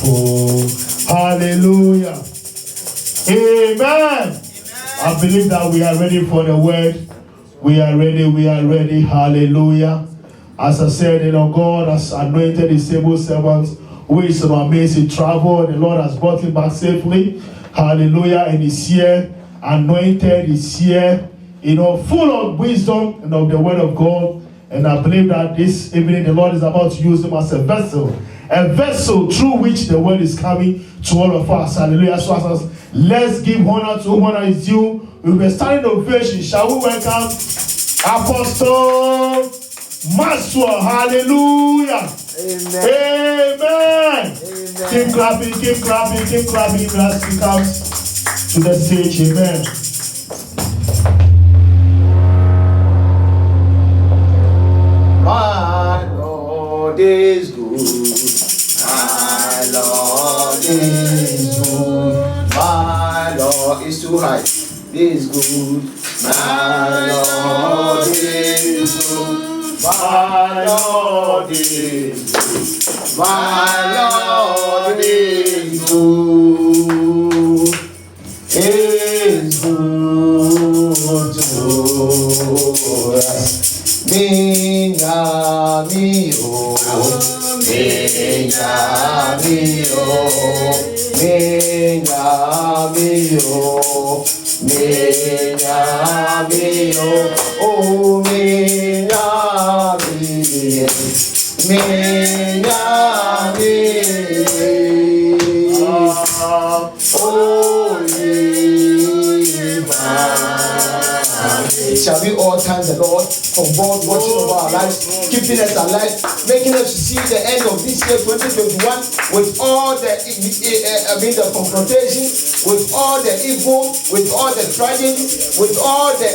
wonderful. Hallelujah. Amen. I believe that we are ready for the word. We are ready. Hallelujah. As I said, God has anointed his able servants who is on amazing travel. The Lord has brought him back safely. Hallelujah. And he's here, anointed, he's here, full of wisdom and of the word of God. And I believe that this evening the Lord is about to use him as a vessel through which the word is coming to all of us. Hallelujah. So let's give honor to whom honor is due. We'll be starting ovation. Shall we welcome Apostle Maxwell? Hallelujah. Amen. Amen. Keep clapping as he comes to the stage. Amen. My Lord is good. My Lord is good. My Lord is too high. Is good. My Lord is good. My Lord is good. My Lord is good. Is good to us. Minha mio, minha mio, minha mio, minha mio, oh minha mio, minha mio, oh shall we all thank the Lord for God watching over our lives, keeping us alive, making us see the end of this year 2021 with all the the confrontation, with all the evil, with all the tragedies, with all the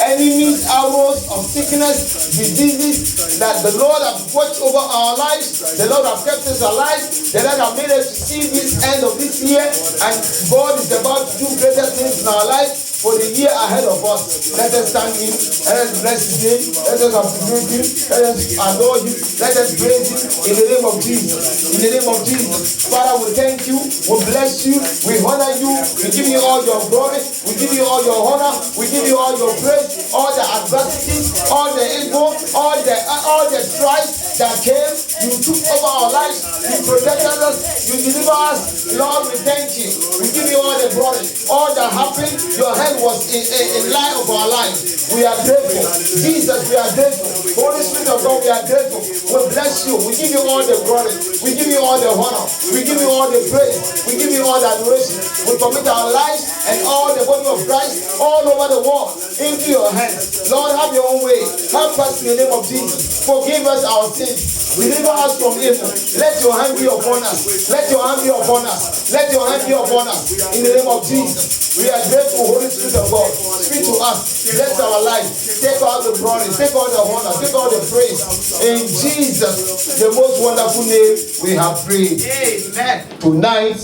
enemies, arrows of sickness, diseases, that the Lord has watched over our lives, the Lord has kept us alive, the Lord has made us see this end of this year, and God is about to do greater things in our life for the year ahead of us. Let us thank him, let us bless his name, let us appreciate him, let us adore him, let us praise him in the name of Jesus. In the name of Jesus. Father, we thank you, we bless you, we honor you, we give you all your glory, we give you all your honor, we give you all your praise, all the adversities, all the evil, all the strife that came, you took over our lives, you protected us, you deliver us. Lord, we thank you. We give you all the glory. All that happened, your hand was in line of our lives. We are grateful. Jesus, we are grateful. Holy Spirit of God, we are grateful. We bless you. We give you all the glory. We give you all the honor. We give you all the praise. We give you all the adoration. We commit our lives and all the body of Christ all over the world into your hands. Lord, have your own way. Help us in the name of Jesus. Forgive us our sins. Deliver us from evil. Let your hand be upon us. Let your hand be upon us. Let your hand be upon us. In the name of Jesus. We are grateful, Holy Spirit of God. Speak to us. Bless our life. Take all the glory. Take all the honor. Take all the praise. In Jesus, the most wonderful name, we have prayed. Amen. Tonight,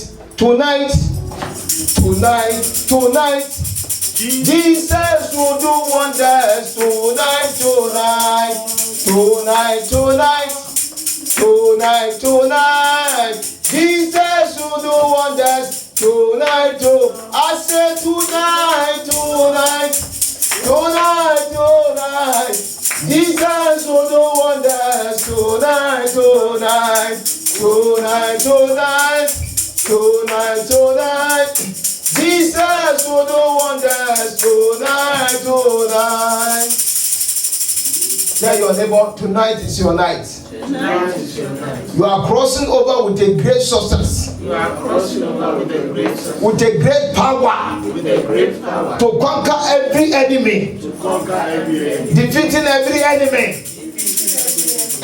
Jesus will do wonders tonight. Jesus will do wonders tonight. I said tonight. Jesus will do wonders tonight. Jesus will do wonders tonight. Tell your neighbor, tonight is your night. Tonight is your night. You are crossing over with a great success. You are crossing over with a great success. With a great power. With a great power. To conquer every enemy. To conquer every enemy. Defeating every enemy.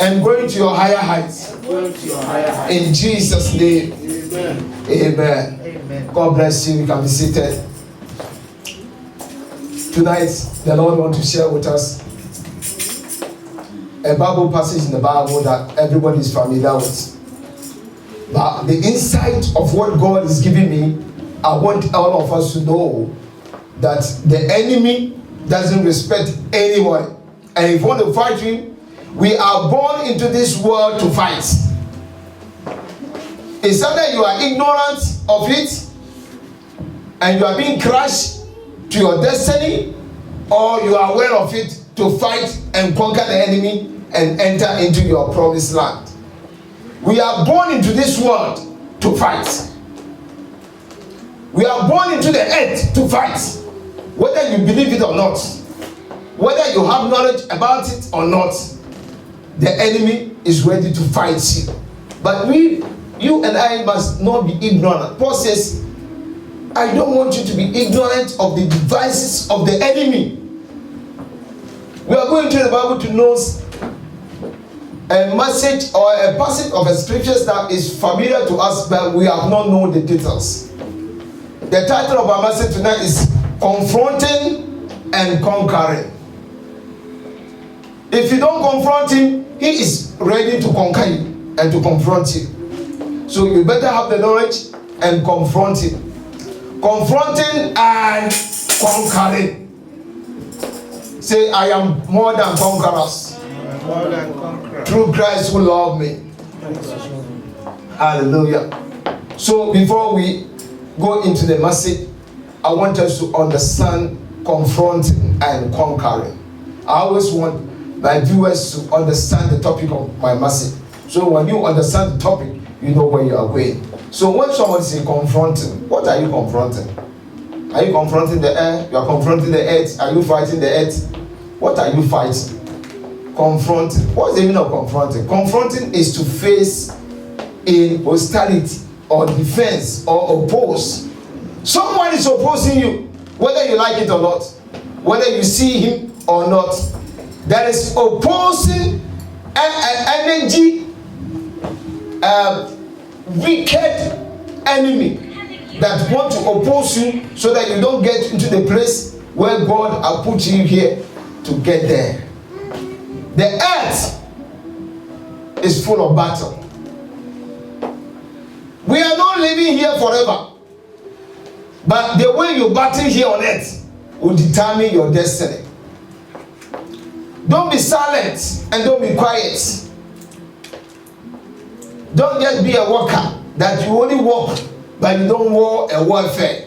And going to your higher heights. Going to your higher heights. In Jesus' name. Amen. Amen. God bless you. You can be seated. Tonight, the Lord wants to share with us a Bible passage in the Bible that everybody is familiar with. But the insight of what God is giving me, I want all of us to know that the enemy doesn't respect anyone. And if you want to fight him, we are born into this world to fight. If It's either you are ignorant of it and you are being crushed to your destiny, or you are aware of it to fight and conquer the enemy and enter into your promised land. We are born into this world to fight. We are born into the earth to fight. Whether you believe it or not, whether you have knowledge about it or not, the enemy is ready to fight you. But you and I must not be ignorant. Paul says, I don't want you to be ignorant of the devices of the enemy. We are going to the Bible to know a message or a passage of a scriptures that is familiar to us, but we have not known the details. The title of our message tonight is Confronting and Conquering. If you don't confront him, he is ready to conquer you and to confront you. So you better have the knowledge and confront him. Confronting and conquering. Say, I am more than conquerors. More than conqueror. Through Christ who loved me. Hallelujah. So before we go into the message, I want us to understand confronting and conquering. I always want my viewers to understand the topic of my message. So when you understand the topic, you know where you are going. So when someone says confronting, what are you confronting? Are you confronting the air? You are confronting the earth? Are you fighting the earth? What are you fighting? Confronting. What's the meaning of confronting? Confronting is to face in hostility or defense or oppose. Someone is opposing you, whether you like it or not, whether you see him or not. There is opposing energy, wicked enemy that want to oppose you so that you don't get into the place where God has put you here to get there. The earth is full of battle. We are not living here forever, but the way you battle here on earth will determine your destiny. Don't be silent and don't be quiet. Don't just be a worker that you only walk but you don't war a warfare.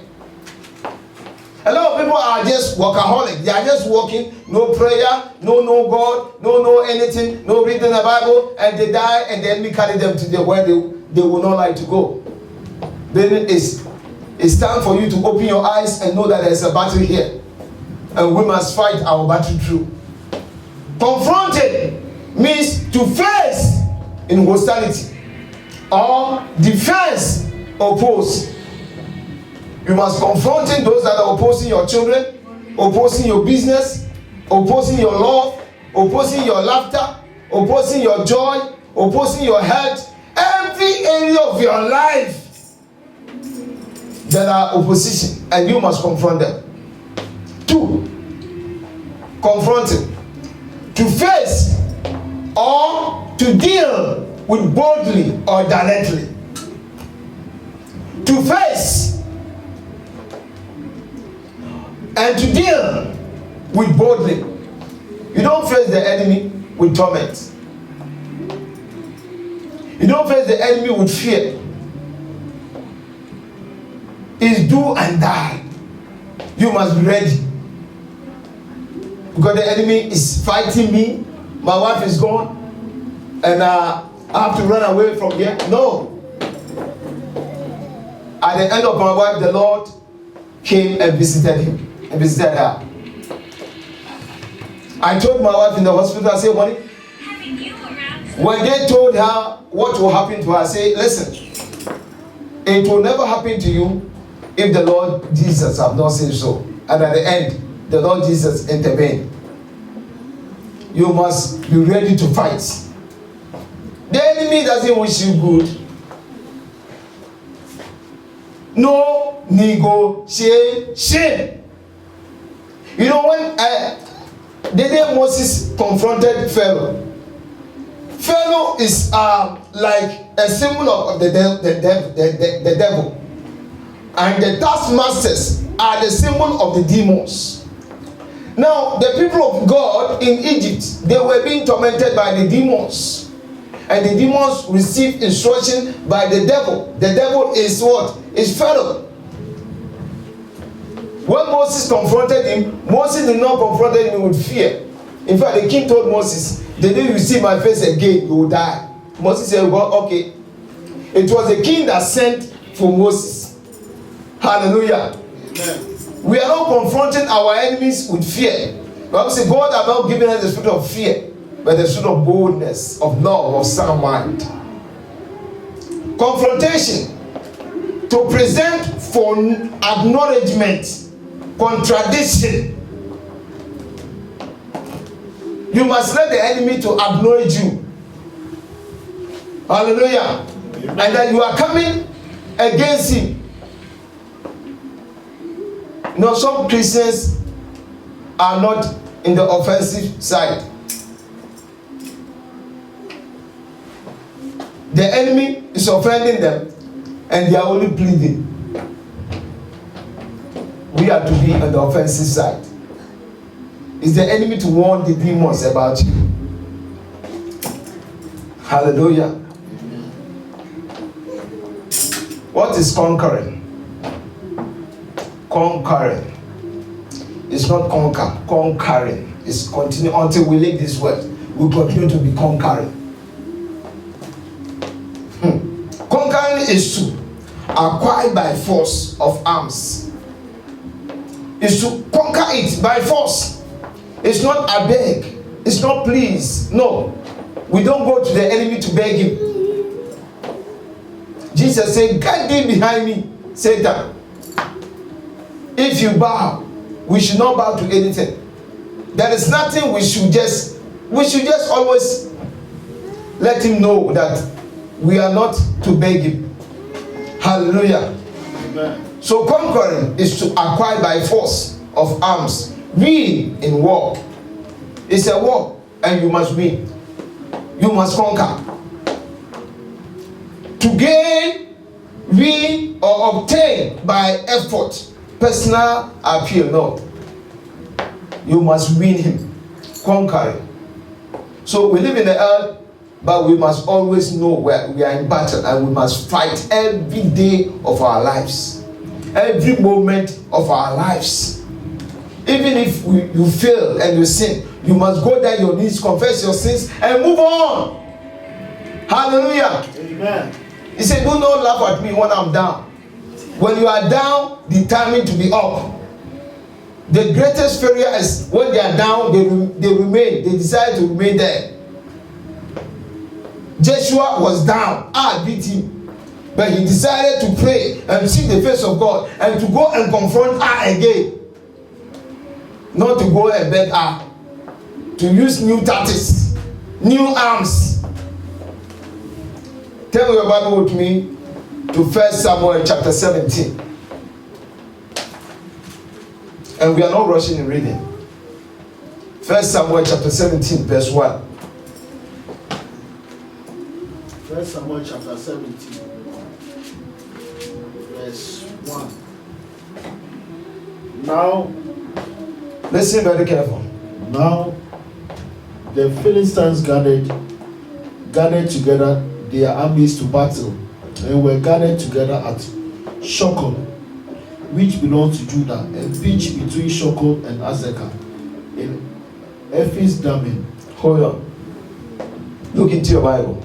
A lot of people are just workaholic. They are just working, no prayer, no God, no anything, no reading the Bible, and they die and the enemy carry them to the where they will not like to go. Then it's time for you to open your eyes and know that there's a battle here. And we must fight our battle through. Confronted means to face in hostility or defense, oppose. You must confronting those that are opposing your children, opposing your business, opposing your love, opposing your laughter, opposing your joy, opposing your health. Every area of your life there are opposition and you must confront them. 2, confronting. To face or to deal with boldly or directly. To face and to deal with boldly. You don't face the enemy with torment. You don't face the enemy with fear. It's do and die. You must be ready. Because the enemy is fighting me. My wife is gone. And I have to run away from here. No. At the end of my life, the Lord came and visited him. And visited her. I told my wife in the hospital, I said, honey, when they told her what will happen to her, I said, listen, it will never happen to you if the Lord Jesus have not said so. And at the end, the Lord Jesus intervened. You must be ready to fight. The enemy doesn't wish you good. No negotiation. You know, when the day Moses confronted Pharaoh, Pharaoh is like a symbol of the devil, and the taskmasters are the symbol of the demons. Now, the people of God in Egypt, they were being tormented by the demons, and the demons receive instruction by the devil. The devil is what? Is Pharaoh. When Moses confronted him, Moses did not confront him with fear. In fact, the king told Moses, the day you see my face again, you will die. Moses said, well, okay. It was the king that sent for Moses. Hallelujah. Amen. We are not confronting our enemies with fear. The Bible says God has not given us the spirit of fear, but the spirit of boldness, of love, of sound mind. Confrontation. To present for acknowledgement, contradiction. You must let the enemy to acknowledge you. Hallelujah. Amen. And that you are coming against him. No, some Christians are not in the offensive side. The enemy is offending them and they are only pleading. We are to be on the offensive side. Is the enemy to warn the demons about you? Hallelujah. What is conquering? Conquering. It's not conquer. Conquering. It's continue until we leave this world. We continue to be conquering. Conquering is to acquire by force of arms. Is to conquer it by force. It's not a beg. It's not please. No. We don't go to the enemy to beg him. Jesus said, get thee behind me, Satan. If you bow, we should not bow to anything. There is nothing we should just always let him know that we are not to beg him. Hallelujah. Amen. So conquering is to acquire by force of arms. Win in war. It's a war and you must win. You must conquer. To gain, win, or obtain by effort. Personal appeal, no. You must win him. Conquering. So we live in the earth, but we must always know where we are in battle and we must fight every day of our lives. Every moment of our lives. Even if you fail and you sin, you must go down your knees, confess your sins, and move on. Hallelujah. Amen. He said, do not laugh at me when I'm down. When you are down, determined to be up. The greatest failure is when they are down, they remain. They decide to remain there. Joshua was down. I beat him. But he decided to pray and seek the face of God and to go and confront her again. Not to go and beg her. To use new tactics, new arms. Tell your Bible with me to 1 Samuel chapter 17. And we are not rushing in reading. 1 Samuel chapter 17 verse 1. 1 Samuel chapter 17 verse 1. Now, listen very careful. Now the Philistines gathered together their armies to battle, and were gathered together at Shochem, which belonged to Judah, and pitched between Shochem and Azekah in Ephes-Dammim. Hold on. Look into your Bible.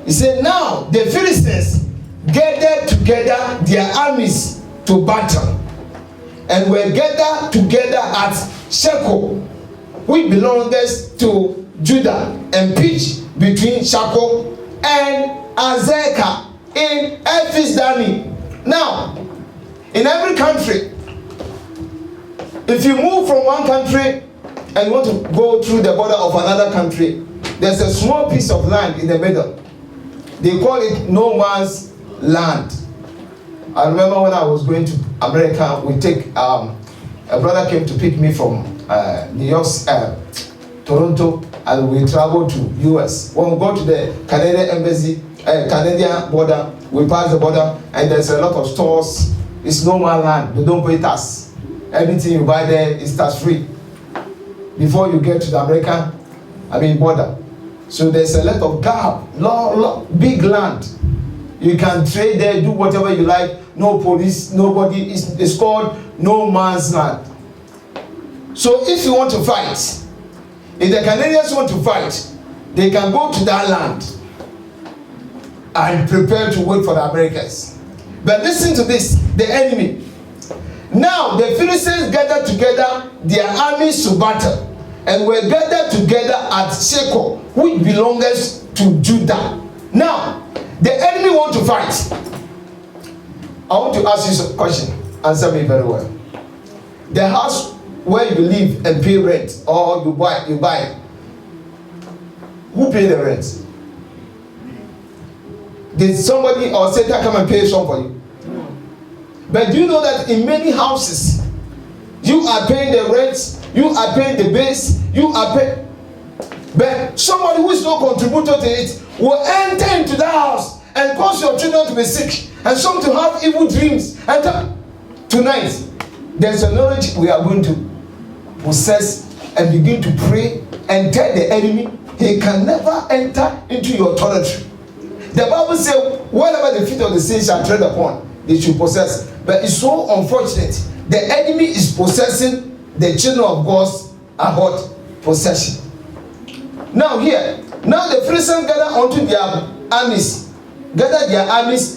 He said, now the Philistines gathered together their armies to battle, and were gathered together at Shechem, which belongeth to Judah, and pitched between Shechem and Azekah in Ephes-Dammim. Now, in every country, if you move from one country and you want to go through the border of another country, there's a small piece of land in the middle. They call it no man's land. I remember when I was going to America, we take a brother came to pick me from New York, Toronto, and we traveled to US. When we go to the Canadian embassy, Canadian border, we pass the border, and there's a lot of stores. It's no man's land. They don't pay tax. Everything you buy there is tax free. Before you get to the American, border. So there's a lot of gap, big land. You can trade there, do whatever you like. No police, nobody. It's called no man's land. So if you want to fight, if the Canadians want to fight, they can go to that land and prepare to wait for the Americans. But listen to this, the enemy. Now the Philistines gathered together their armies to battle, and were gathered together at Shechem, which belongs to Judah. Now the enemy want to fight. I want to ask you a question. Answer me very well. The house where you live and pay rent, or you buy, who pay the rent? Did somebody or Satan come and pay some for you? No. But do you know that in many houses, you are paying the rent, you are paying the base, you are paying. But somebody who is not contributor to it will enter into that house and cause your children to be sick and some to have evil dreams. And tonight, there's a knowledge we are going to possess and begin to pray and tell the enemy he can never enter into your territory. The Bible says, whatever the feet of the saints shall tread upon, they should possess. But it's so unfortunate. The enemy is possessing the children of God's possession. Now the Philistines gathered unto their armies,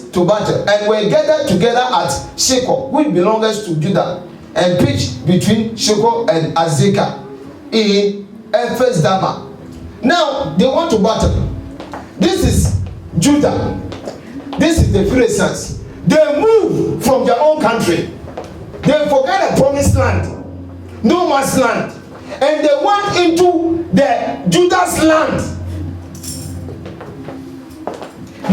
to battle, and were gathered together at Shechem, which belongs to Judah, and pitched between Shechem and Azekah in Ephes Dammah. Now they want to battle. This is Judah. This is the Philistines. They move from their own country. They forget the promised land, no man's land, and they went into the Judah's land.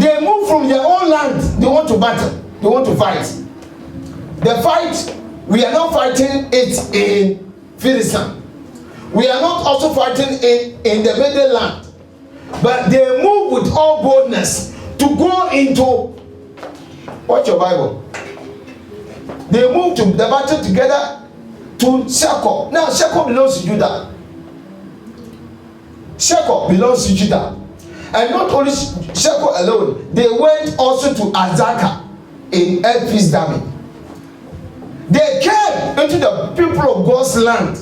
They move from their own land. They want to battle. They want to fight. The fight, we are not fighting it in Philistine. We are not also fighting in the Middle land. But they move with all boldness to go into, watch your Bible. They move to the battle together to Shechem. Now Shechem belongs to Judah. Shechem belongs to Judah. And not only Shechem alone, they went also to Azekah in Ephes Dammah. They came into the people of God's land.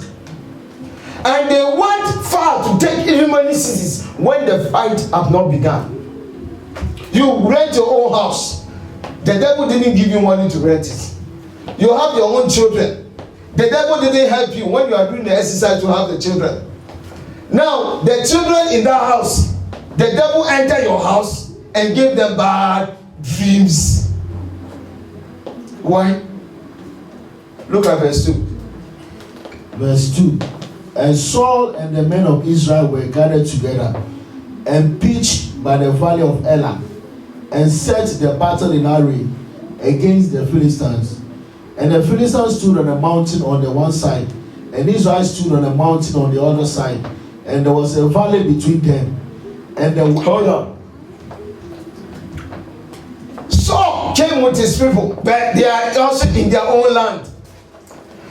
And they went far to take even many cities when the fight had not begun. You rent your own house. The devil didn't give you money to rent it. You have your own children. The devil didn't help you when you are doing the exercise to have the children. Now, the children in that house, the devil entered your house and gave them bad dreams. Why? Look at verse 2. Verse 2. And Saul and the men of Israel were gathered together and pitched by the valley of Elah and set the battle in array against the Philistines. And the Philistines stood on a mountain on the one side, and Israel stood on a mountain on the other side, and there was a valley between them. And the hold on. Saul came with his people, but they are also in their own land.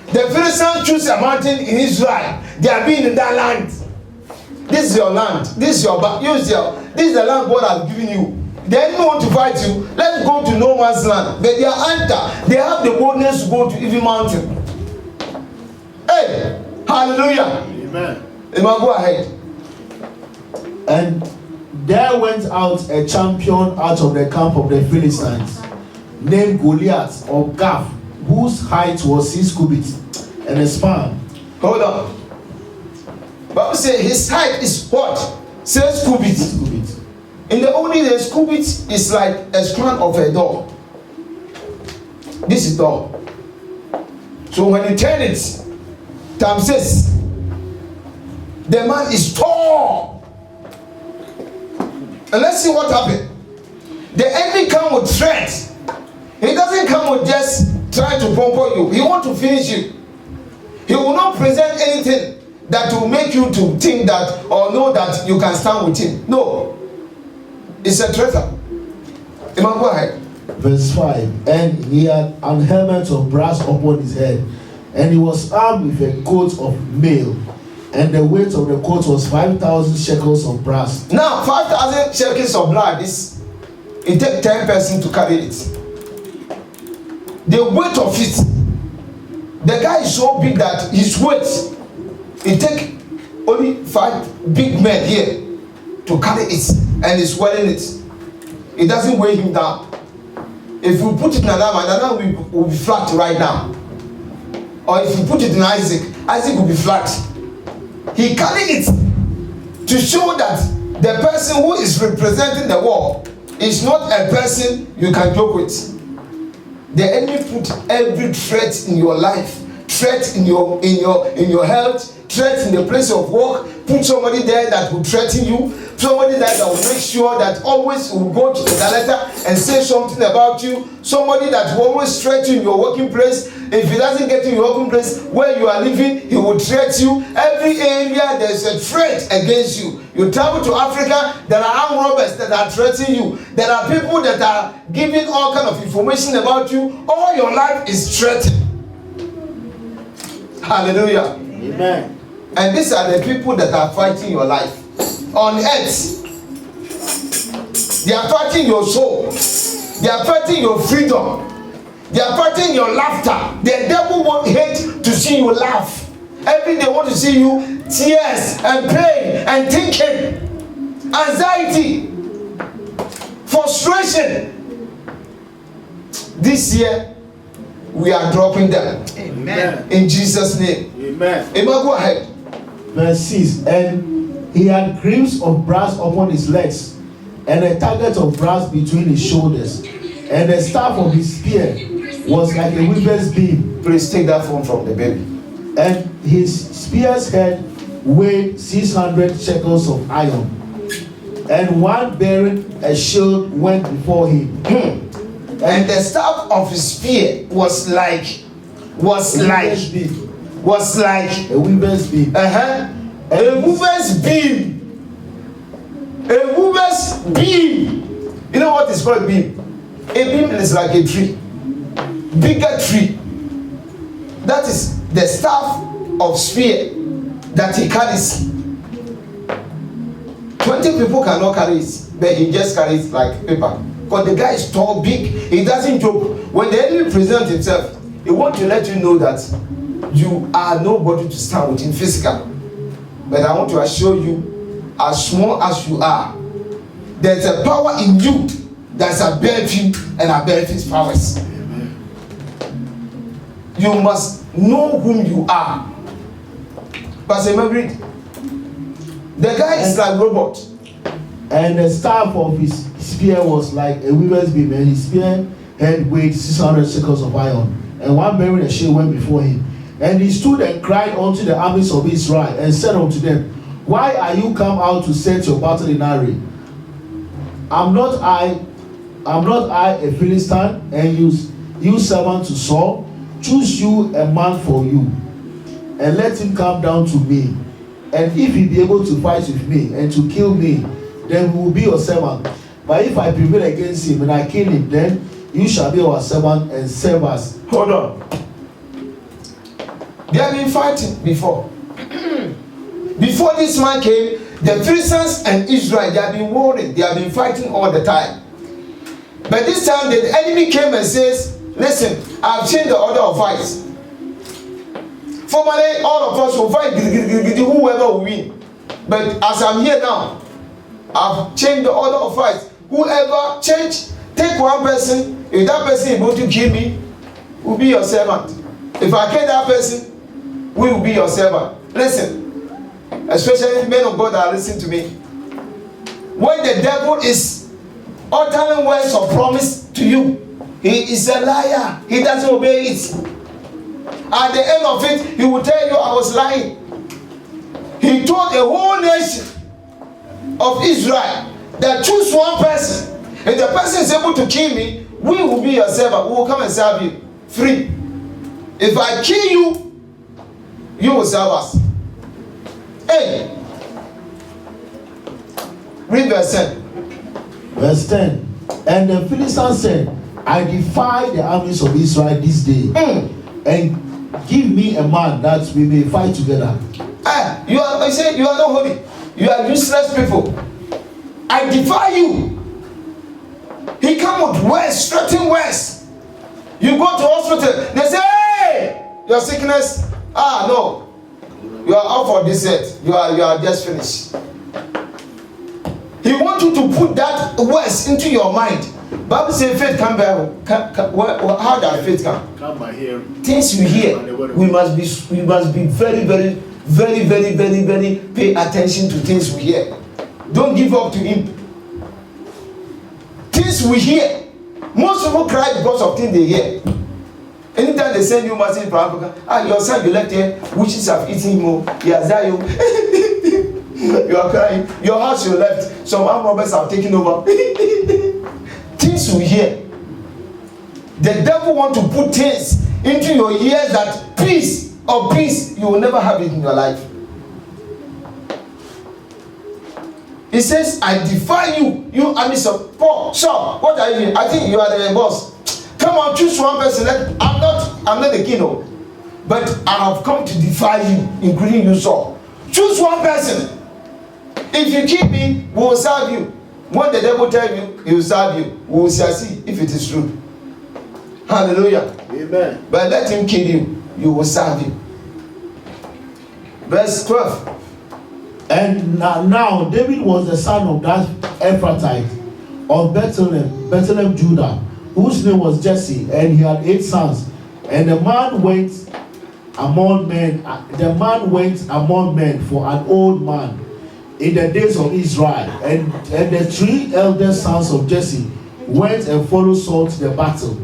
The Philistines choose a mountain in Israel. They are being in that land. This is your land. This is your this is the land God has given you. They didn't want to fight you. Let's go to no man's land. But they are enter. They have the boldness to go to every mountain. Hey, hallelujah. Amen. Amen. Go ahead. And there went out a champion out of the camp of the Philistines, named Goliath of Gath, whose height was 6 cubits and a span. Hold on. Bible says his height is what? 6 cubits. In the olden days, cubits is like a strand of a door. This is door. So when you turn it, times 6, the man is tall. And let's see what happened. The enemy come with threats. He doesn't come with just trying to pump you. He want to finish you. He will not present anything that will make you to think that or know that you can stand with him. No. It's a traitor. Amen. Go ahead. Verse 5. And he had an helmet of brass upon his head, and he was armed with a coat of mail, And the weight of the coat was 5,000 shekels of brass. Now 5,000 shekels of blood is, it takes 10 persons to carry it. The weight of it, the guy is so big that his weight, it take only 5 big men here to carry it, and he's wearing it. It doesn't weigh him down. If you put it in Adam will be flat right now. Or if you put it in Isaac will be flat. He carried it to show that the person who is representing the war is not a person you can joke with. The enemy put every threat in your life, threat in your health, threat in the place of work. Put somebody there that will threaten you, somebody that will make sure that always will go to the letter and say something about you, somebody that will always threaten your working place. If he doesn't get to your working place where you are living, he will threat you. Every area there's a threat against you. You travel to Africa, there are armed robbers that are threatening you. There are people that are giving all kind of information about you. All your life is threatened. Hallelujah. Amen. And these are the people that are fighting your life on earth. They are fighting your soul. They are fighting your freedom. They are fighting your laughter. The devil won't hate to see you laugh. Every day want to see you tears and pain and thinking, anxiety, frustration. This year we are dropping them. Amen. In Jesus' name. Amen. Amen. Go ahead. Verse 6. And he had grips of brass upon his legs, and a target of brass between his shoulders, and the staff of his spear was like a weaver's beam. Please take that phone from the baby. And his spear's head weighed 600 shekels of iron, and one bearing a shield went before him. And the staff of his spear was like A weaver's beam. a woman's beam. A woman's beam. You know what is called beam? A beam is like a tree, bigger tree. That is the staff of spear that he carries. 20 people cannot carry it, but he just carries like paper. Because the guy is tall, big. He doesn't joke. When the enemy presents himself, he wants to let you know that you are nobody to stand with in physical. But I want to assure you, as small as you are, there's a power in you that's above you and above his powers. You must know whom you are. Pastor Margaret, the guy is like robot. And the staff of his spear was like a weaver's beam, and his spear head weighed 600 shekels of iron, and one bearing a shield went before him. And he stood and cried unto the armies of Israel, and said unto them, Why are you come out to set your battle in array? Am not I a Philistine, and you servant to Saul? Choose you a man for you, and let him come down to me. And if he be able to fight with me and to kill me, then we will be your servant. But if I prevail against him and I kill him, then you shall be our servant and serve us. Hold on. They have been fighting before. Before this man came, the Philistines and Israel, they have been warring. They have been fighting all the time. But this time the enemy came and says, listen, I've changed the order of fights. Formerly, all of us will fight whoever will win. But as I'm here now, I've changed the order of fights. Whoever change, take one person. If that person is able to kill me, will be your servant. If I kill that person, we will be your servant. Listen, especially men of God that are listening to me. When the devil is uttering words of promise to you, he is a liar. He doesn't obey it. At the end of it, he will tell you, I was lying. He told the whole nation of Israel that choose one person. If the person is able to kill me, we will be your servant. We will come and serve you free. If I kill you, you will serve us. Hey, read verse 10. Verse 10. And the Philistines said, I defy the armies of Israel this day, and give me a man that we may fight together. You are, I say, you are not holy. You are useless people. I defy you. He come with words, threatening words. You go to hospital, they say, hey, your sickness, no, you are out for this set. You are just finished. He wants you to put that words into your mind. Bible says faith come by how does faith come? Come by hearing. Things you hear, we must be very, very, very, very, very, very pay attention to things we hear. Don't give up to him. Things we hear. Most people cry because of things they hear. Anytime they send you message from Africa, your son you left here, witches have eaten him, he has died. You are crying. Your house you left, some armed robbers have taken over. Things we hear. The devil want to put things into your ears that peace you will never have it in your life. He says, I defy you. You are Mr. Paul. Sure, what are you doing? I think you are the boss. Come on, choose one person. I'm not the king, no. But I have come to defy you, including you, Saul. Choose one person. If you keep me, we will serve you. When the devil tell you, he will serve you. We will see if it is true. Hallelujah. Amen. But let him kill you, you will serve him. Verse 12. And now David was the son of that Ephrathite of Bethlehem, Judah, whose name was Jesse, and he had 8 sons. And the man went among men for an old man in the days of Israel. And the 3 eldest sons of Jesse went and followed Saul to the battle.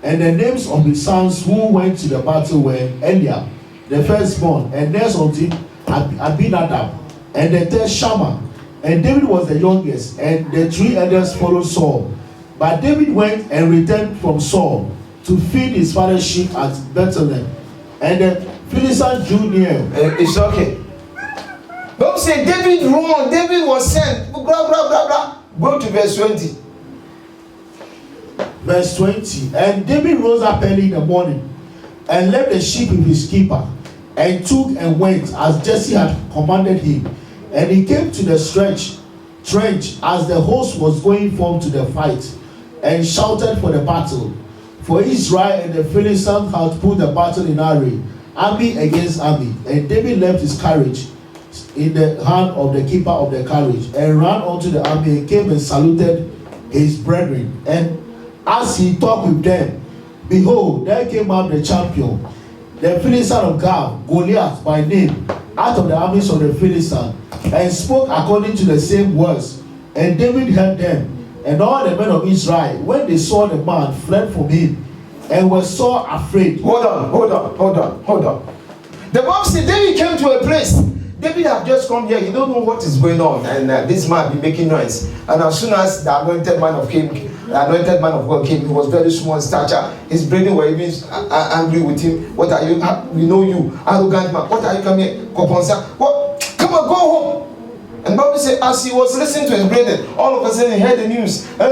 And the names of his sons who went to the battle were Eliab, the firstborn, and next unto him Abinadab, and the third Shammah. And David was the youngest, and the 3 elders followed Saul. But David went and returned from Saul to feed his father's sheep at Bethlehem. And the Philistine drew near. It's okay. Don't say David wrong. David was sent. Blah, blah, blah, blah. Go to verse 20. Verse 20. And David rose up early in the morning and left the sheep with his keeper, and took and went as Jesse had commanded him. And he came to the trench as the host was going forth to the fight, and shouted for the battle. For Israel and the Philistines had put the battle in array, army against army. And David left his carriage in the hand of the keeper of the carriage, and ran unto the army, and came and saluted his brethren. And as he talked with them, behold, there came up the champion, the Philistine of Gath, Goliath by name, out of the armies of the Philistines, and spoke according to the same words. And David heard them. And all the men of Israel, when they saw the man, fled from him, and were so afraid. Hold on. The Bible says David came to a place. David had just come here. He don't know what is going on, and this man be making noise. And as soon as the anointed man of God came, he was very small in stature. His brethren were even angry with him. What are you? We know you, arrogant man. What are you coming here? What? Come on, go home. And Bible says, as he was listening to his brethren, all of a sudden he heard the news. And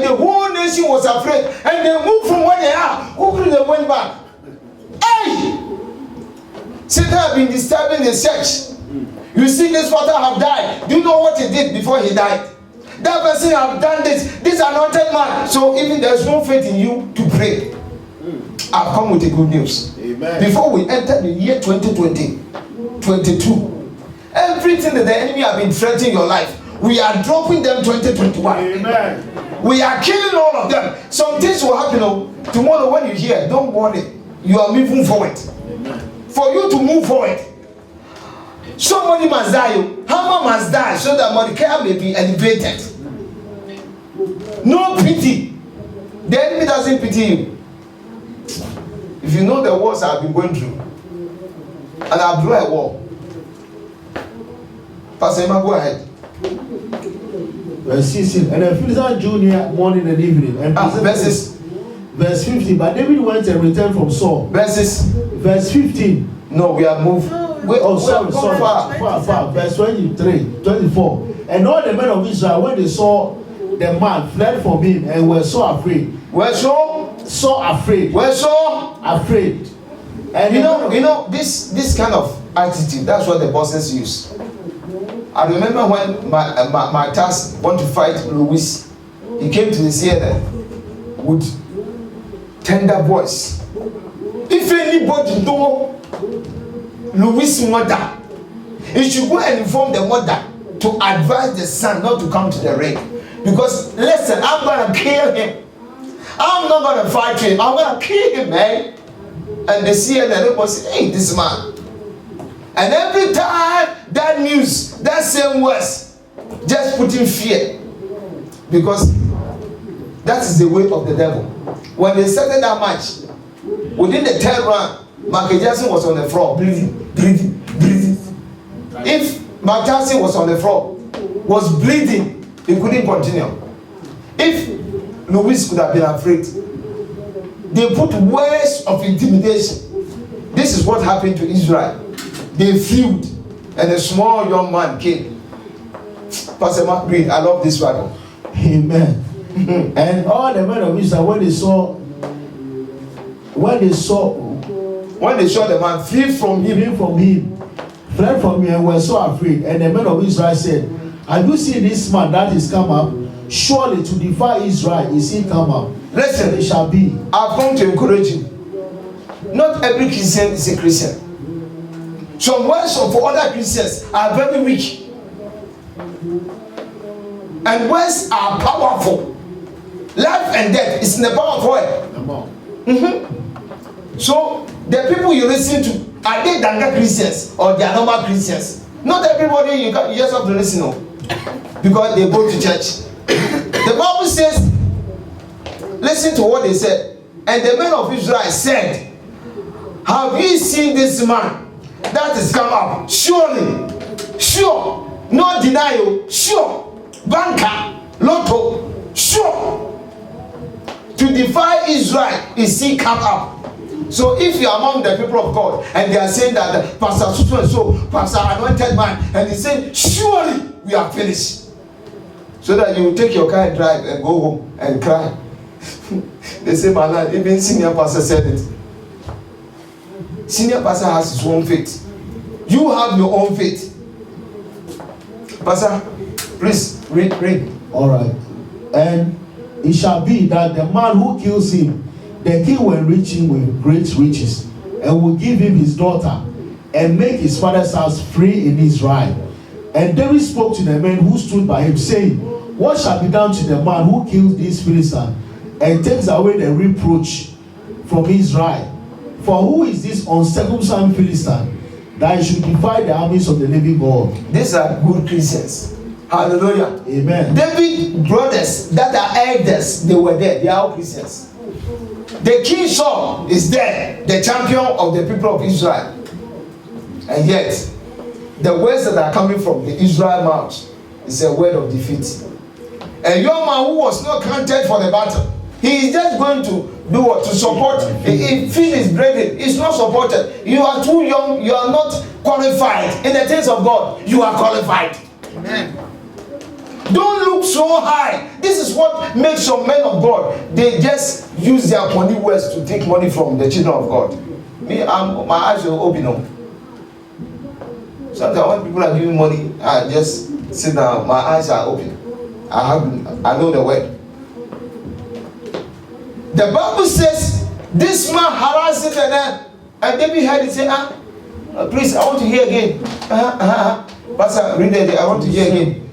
the whole nation was afraid. And they moved from where they are. Quickly they went back. Hey! Satan have been disturbing the church. You see, this father have died. Do you know what he did before he died? That person have done this anointed man. So even there's no faith in you to pray. I've come with the good news. Amen. Before we enter the year 2020, 22, everything that the enemy have been threatening your life, we are dropping them 2021. Amen. We are killing all of them. Some things will happen. Tomorrow when you hear, don't worry. You are moving forward. Amen. For you to move forward, somebody must die. Haman must die so that Mordecai may be elevated. No pity. The enemy doesn't pity you. If you know the wars I've been going through, and I've blown a wall. Pastor Emma, go ahead. Verse 16. And the Philistine drew near morning and evening. And verse 15. But David went and returned from Saul. Verse 15. No, we are moved. Sorry. Far. Verse 23, 24. And all the men of Israel, when they saw the man, fled from him, and were so afraid. So afraid. And you know this kind of attitude. That's what the bosses use. I remember when my task want to fight Louis, he came to the theater with tender voice. If anybody know Louis' mother, he should go and inform the mother to advise the son not to come to the ring. Because listen, I'm gonna kill him. I'm not gonna fight him. I'm gonna kill him, man. And they see and everybody say, hey, this man. And every time that news, that same words, just put in fear. Because that is the way of the devil. When they started that match, within the third round, Michael Jackson was on the floor, breathing. If Michael Jackson was on the floor, was bleeding, he couldn't continue. If Louis could have been afraid, they put words of intimidation. This is what happened to Israel. They feud, and a small young man came. Pastor Mark, read. I love this Bible. Amen. And all the men of Israel, when they saw the man fled from him, and were so afraid. And the men of Israel said, have you seen this man that is come up? Surely to defy Israel is he come up. Listen, it shall be. I've come to encourage you. Not every Christian is a Christian. Some words for other Christians are very weak. And words are powerful. Life and death is in the power of oil. So the people you listen to, are they Danga Christians or they are normal Christians? Not everybody you just have to listen to because they go to church. The Bible says, listen to what they said. And the men of Israel said, have you seen this man that is come up? Surely, sure, no denial, sure, banker, lotto, sure. To defy Israel is he come up. So if you are among the people of God and they are saying that Pastor so and so, Pastor anointed man, and they say, surely we are finished. So that you will take your car and drive and go home and cry. They say, my Lord, even senior pastor said it. Senior pastor has his own faith. You have your own faith. Pastor, please read. All right. And it shall be that the man who kills him, the king will enrich him with great riches, and will give him his daughter, and make his father's house free in Israel. And David spoke to the men who stood by him, saying, what shall be done to the man who kills this Philistine, and takes away the reproach from Israel? For who is this uncircumcised Philistine, that he should defy the armies of the living God? These are good Christians. Hallelujah. Amen. David brothers that are elders, they were there. They are all Christians. The king Saul is there, the champion of the people of Israel. And yet, the words that are coming from the Israel mouth is a word of defeat. A young man who was not counted for the battle, he is just going to do what? To support. He feels his breathing. He's not supported. You are too young. You are not qualified. In the things of God, you are qualified. Amen. Don't look so high. This is what makes some men of God. They just use their money words to take money from the children of God. Me, my eyes are open up. Sometimes when people are giving money, I just sit down. My eyes are open. I know the word. The Bible says this man harassed it and David heard it say, please, I want to hear again. Pastor, read it. I want to hear again.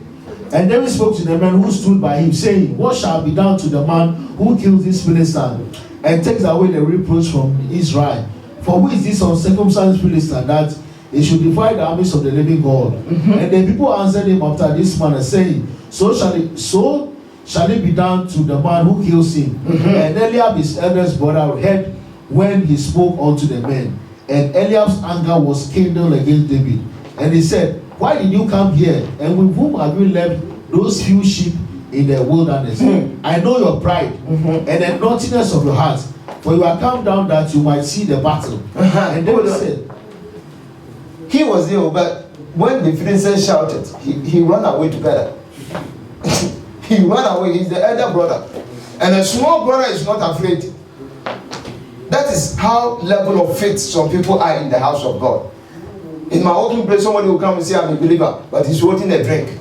And David spoke to the men who stood by him, saying, what shall be done to the man who kills this Philistine, and takes away the reproach from Israel? For who is this uncircumcised Philistine, that he should defy the armies of the living God? And the people answered him after this manner, saying, so shall it be done to the man who kills him. And Eliab, his eldest brother, heard when he spoke unto the men. And Eliab's anger was kindled against David. And he said, why did you come here? And with whom have you left those few sheep in the wilderness? I know your pride and the naughtiness of your heart, for you are come down that you might see the battle. And David said, he was there, but when the Philistines shouted, he ran away together. He ran away. He's the elder brother, and a small brother is not afraid. That is how level of faith some people are in the house of God. In my working place, somebody will come and say, I'm a believer, but he's holding a drink.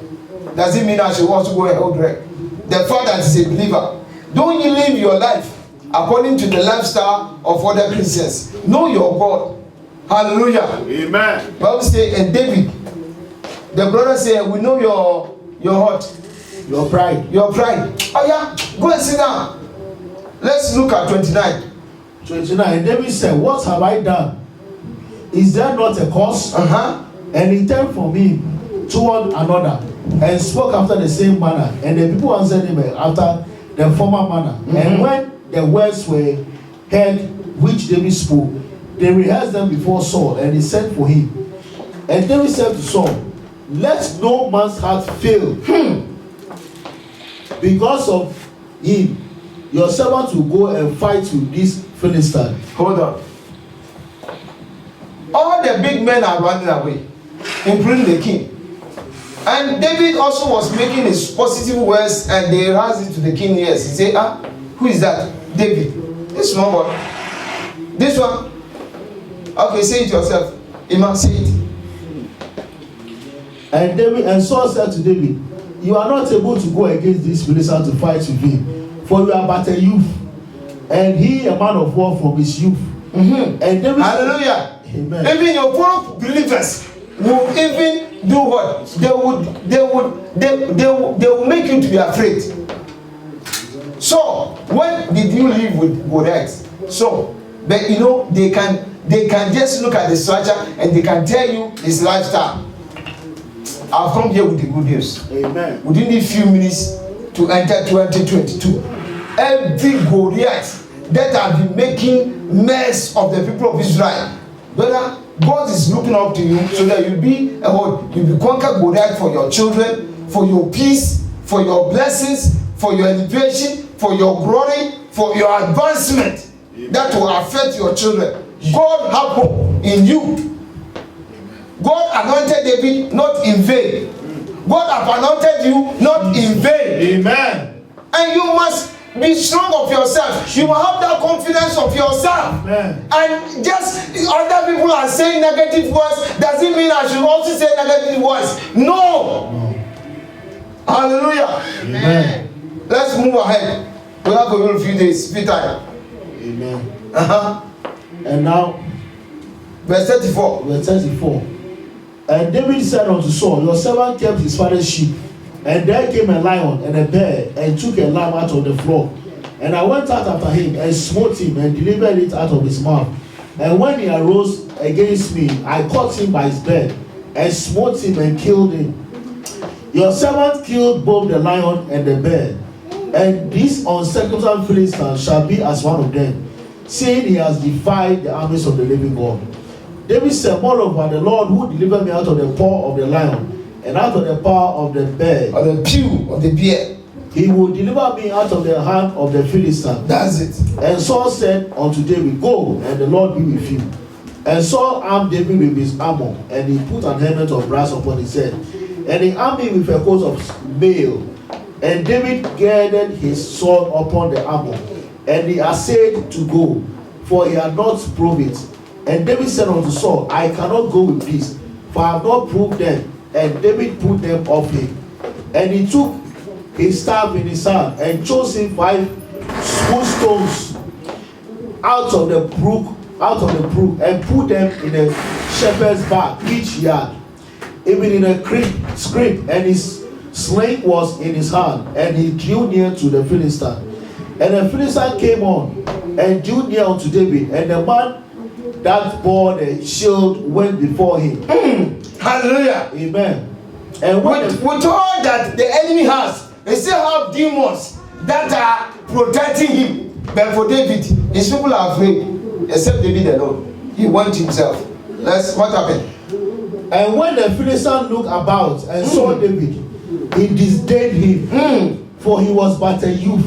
Does it mean I should also go and hold drink? The fact that he's a believer, don't you live your life according to the lifestyle of other Christians. Know your God. Hallelujah. Amen. Bible say, and David, the brother said, we know your heart. Your pride. Your pride. Oh yeah, go and sit down. Let's look at 29. 29. And David said, what have I done? Is there not a cause? And he turned from him toward another and spoke after the same manner. And the people answered him after the former manner. And when the words were heard which David spoke, they rehearsed them before Saul, and he sent for him. And David said to Saul, let no man's heart fail. Because of him, your servant will go and fight with this Philistine. Hold on. All the big men are running away, including the king. And David also was making his positive words, and they raised it to the king. Yes, he said, who is that? David. This small boy. This one. Okay, say it yourself. Imam, say it. And Saul said to David, you are not able to go against this Philistine to fight with him, for you are but a youth, and he a man of war from his youth. And David Hallelujah. said, Amen. Even your poor believers will even do what? They will make you to be afraid. So when did you live with Goliath? So, but you know, they can just look at the structure and they can tell you his lifestyle. I've come here with the good news. Amen. Within a few minutes to enter 2022, every Goliath that have been making mess of the people of Israel, brother, God is looking up to you so that you'll be conquer Goliath for your children, for your peace, for your blessings, for your elevation, for your glory, for your advancement. That will affect your children. God have hope in you. God anointed David not in vain. God have anointed you not in vain. Amen. And you must be strong of yourself. You will have that confidence of yourself. Amen. And just other people are saying negative words, does it mean I should also say negative words? No. Hallelujah. Amen. Let's move ahead. We have a little few days, free time. Amen. And now, verse 34. verse 34. And David said unto Saul, your servant kept his father's sheep, and there came a lion and a bear, and took a lamb out of the flock. And I went out after him, and smote him, and delivered it out of his mouth. And when he arose against me, I caught him by his beard, and smote him, and killed him. Your servant killed both the lion and the bear, and this uncircumcised Philistine shall be as one of them, seeing he has defied the armies of the living God. David said, moreover, the Lord who delivered me out of the paw of the lion, and out of the power of the bear, Or the pew of the bear. he will deliver me out of the hand of the Philistine. That's it. And Saul said unto David, go, and the Lord be with you. And Saul armed David with his armor, and he put an helmet of brass upon his head, and he armed him with a coat of mail. And David girded his sword upon the armor, and he essayed to go, for he had not proved it. And David said unto Saul, I cannot go with this, for I have not proved them. And David put them off him. And he took his staff in his hand, and chose him 5 smooth stones out of the brook, and put them in a shepherd's bag, each yard, even in a scrip, and his sling was in his hand, and he drew near to the Philistine. And the Philistine came on, and drew near unto David, and the man that bore the shield went before him. Hallelujah. Amen. And when with all that the enemy has, they still have demons that are protecting him. But for David, his people are afraid, except David alone. He went himself. What happened? And when the Philistine looked about and saw David, he disdained him, for he was but a youth,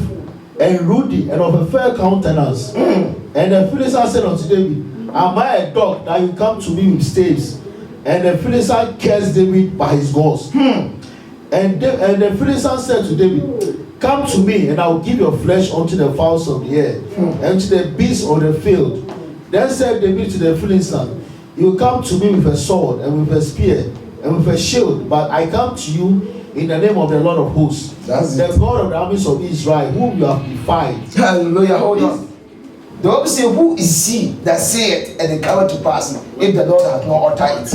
and ruddy, and of a fair countenance. And the Philistine said unto David, am I a dog that you come to me with staves? And the Philistine cursed David by his gods. And the Philistine said to David, come to me, and I will give your flesh unto the fowls of the air, and to the beasts of the field. Then said David to the Philistine, You come to me with a sword and with a spear and with a shield, but I come to you in the name of the Lord of hosts, the God of the armies of Israel, whom you have defied. Hallelujah. Hold on. The Bible says, who is he that saith and it cometh to pass if the Lord hath not uttered it?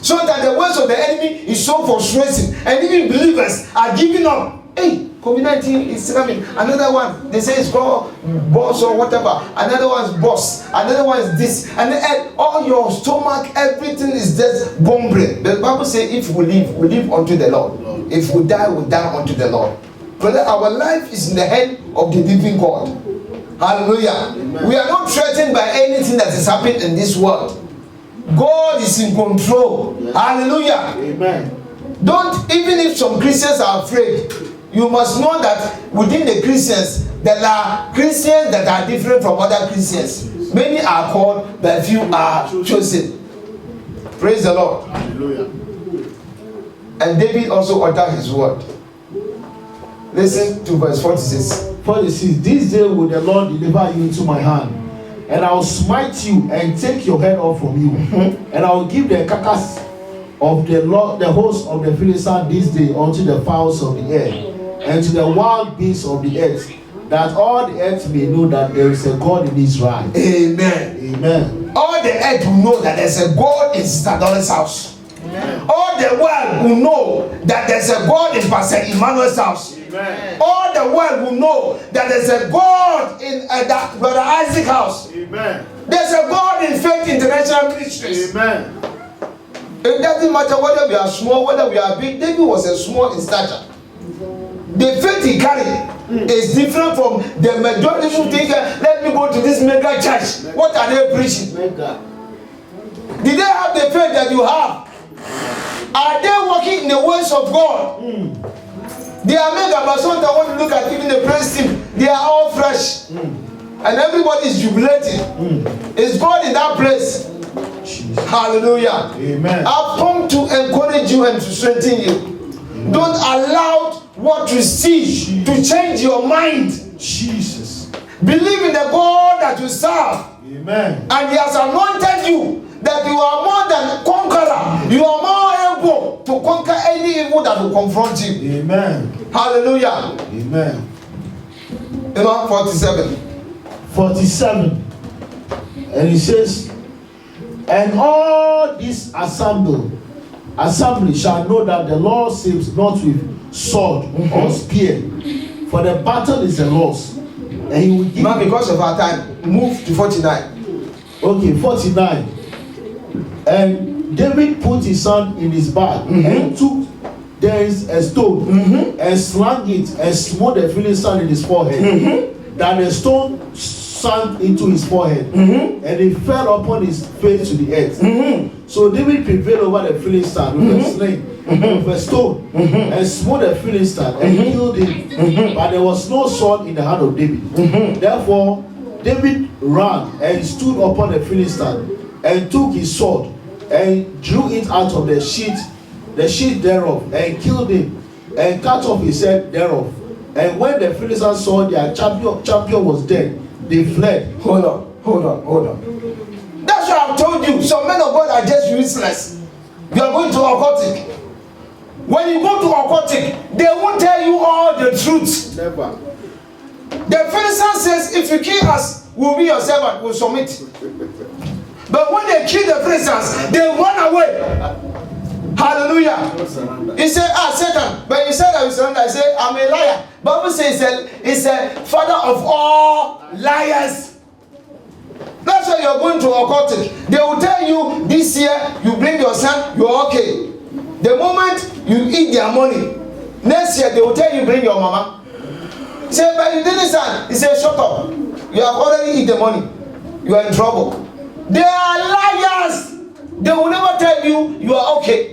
So that the words of the enemy is so frustrating, and even believers are giving up. Hey, COVID-19 is coming. Another one, they say it's called boss or whatever. Another one is boss. Another one is this. And then all your stomach, everything is just bumbling. The Bible says, if we live unto the Lord. If we die unto the Lord. Brother, our life is in the hand of the living God. Hallelujah. Amen. We are not threatened by anything that is happening in this world. God is in control. Yes. Hallelujah. Amen. Don't, even if some Christians are afraid, you must know that within the Christians, there are Christians that are different from other Christians. Many are called, but few are chosen. Praise the Lord. Hallelujah. And David also uttered his word. Listen to verse 46. 46. This day will the Lord deliver you into my hand, and I will smite you and take your head off from you, and I will give the carcass of the Lord, the host of the Philistines this day unto the fowls of the air, and to the wild beasts of the earth, that all the earth may know that there is a God in Israel. Amen. Amen. All the earth will know that there's a God in Sister Dolly's house. Amen. All the world will know that there's a God in Pastor Emmanuel's house. Amen. All the world will know that there's a God in that Brother Isaac's house. Amen. There's a God in Faith International Ministries. Amen. It doesn't matter whether we are small, whether we are big. David was a small in stature. The faith he carried is different from the majority who think, let me go to this mega church. What are they preaching? Mega. Did they have the faith that you have? Are they walking in the ways of God? They are mega, but sometimes when you look at even the praise team, they are all fresh. And everybody is jubilating. Is God in that place? Jesus. Hallelujah. Amen. I've come to encourage you and to strengthen you. Amen. Don't allow what you see to change your mind. Jesus. Believe in the God that you serve. Amen. And He has anointed you that you are more than conqueror. You are more able to conquer any evil that will confront you. Amen. Hallelujah. Amen. 47. 47. And he says, and all this assembly shall know that the Lord saves not with sword or spear, for the battle is the Lord's. And He will give. Now, because of our time, move to 49. Okay, 49. And David put his son in his bag and took there is a stone and slung it and smote the Philistine in his forehead. That the stone sank into his forehead and it fell upon his face to the earth. So David prevailed over the Philistine with a sling, with a stone, and smote the Philistine and killed him. But there was no sword in the hand of David. Therefore David ran and stood upon the Philistine and took his sword and drew it out of the sheath thereof, and killed him and cut off his head thereof. And when the Philistines saw their champion was dead, they fled. Hold on. That's what I've told you. Some men of God are just useless. You are going to occultic. When you go to occultic, they won't tell you all the truth. Never. The Philistine says, if you kill us, we'll be your servant, we'll submit. But when they kill the Philistines, they run away. Hallelujah. He said, Satan, but you said I will surrender. I say, I'm a liar. Bible says he's a father of all liars. That's why you're going to occultic. They will tell you this year, you bring your son, you're okay. The moment you eat their money, next year they will tell you bring your mama. He said, but you didn't son. He said, shut up. You have already eaten the money. You are in trouble. They are liars. They will never tell you you are okay.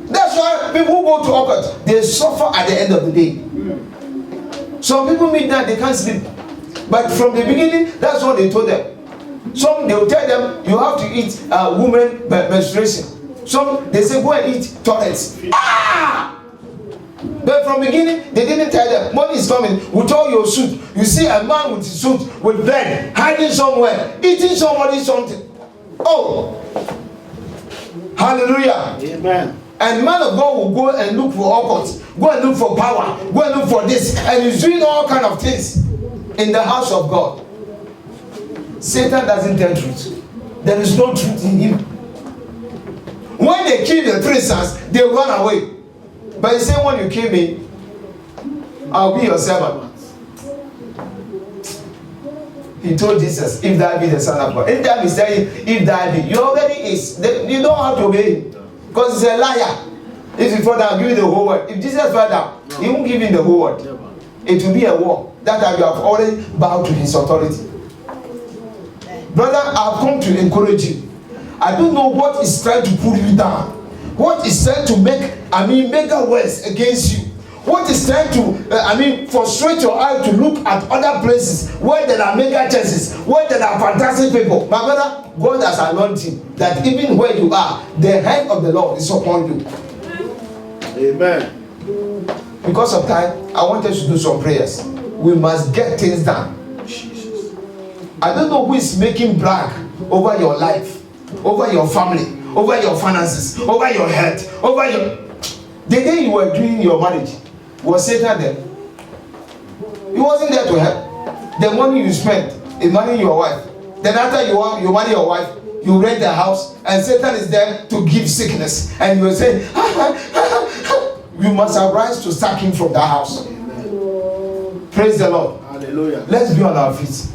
That's why people who go to occult, they suffer at the end of the day. Some people midnight they can't sleep. But from the beginning, that's what they told them. Some they will tell them you have to eat women menstruation. Some they say go and eat toilets. But from the beginning, they didn't tell them money is coming with all your suit. You see a man with his suit with blood hiding somewhere, eating somebody something. Oh, hallelujah. Amen. And man of God will go and look for occults, go and look for power, go and look for this, and he's doing all kind of things in the house of God. Satan doesn't tell truth. There is no truth in him. When they kill the 3 sons, they run away. But he said, when you kill me, I'll be your servant. He told Jesus, if thou be the Son of God. Anytime he's saying, if thou be, you already is. You don't have to obey him. Because he's a liar. If he fall down, give you the whole world. If Jesus fell down, he won't give you the whole world. It will be a war. That time you have already bowed to his authority. Brother, I've come to encourage you. I don't know what is trying to pull you down. What is trying to make mega words against you. What is trying to, frustrate your eye to look at other places where there are mega churches, where there are fantastic people. My brother, God has anointed you that even where you are, the hand of the Lord is upon you. Amen. Because of time, I want us to do some prayers. We must get things done. Jesus. I don't know who is making brag over your life, over your family, over your finances, over your health, over your... The day you were doing your marriage, was Satan there? He wasn't there to help. The money you spent is money your wife. Then after you marry your wife, you rent a house, and Satan is there to give sickness. And you will say, you must arise to sack him from that house. Amen. Praise the Lord. Hallelujah. Let's be on our feet.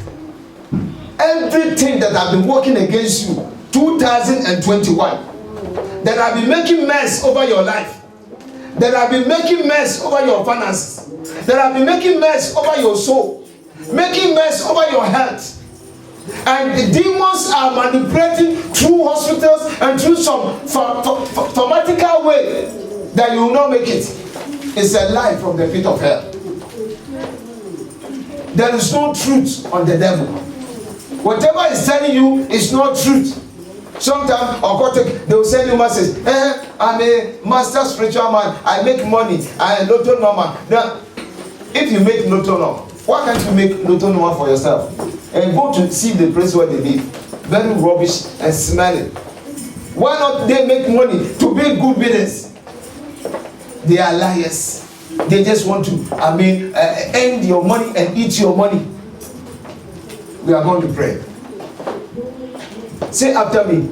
Everything that have been working against you, 2021, that have been making mess over your life, that have been making mess over your finances, that have been making mess over your soul, making mess over your health. And the demons are manipulating through hospitals and through some pharmaceutical way that you will not make it. It's a lie from the pit of hell. There is no truth on the devil. Whatever is telling you is not truth. Sometimes they will send you messages. I'm a master spiritual man. I make money. I am Lotto Norman. Now, if you make Lotto Norman, why can't you make Lotto Norman for yourself? And go to see the place where they live. Very rubbish and smelling. Why not they make money to build good business? They are liars. They just want to, end your money and eat your money. We are going to pray. Say after me.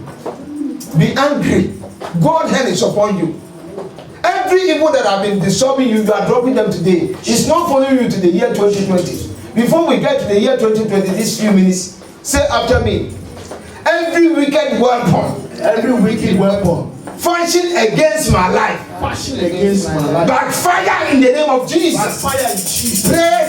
Be angry. God's hand is upon you. Every evil that have been disturbing you, you are dropping them today. It's not following you to the year 2020. Before we get to the year 2020, these few minutes, say after me. Every wicked weapon function against my life, backfire in the name of Jesus. Pray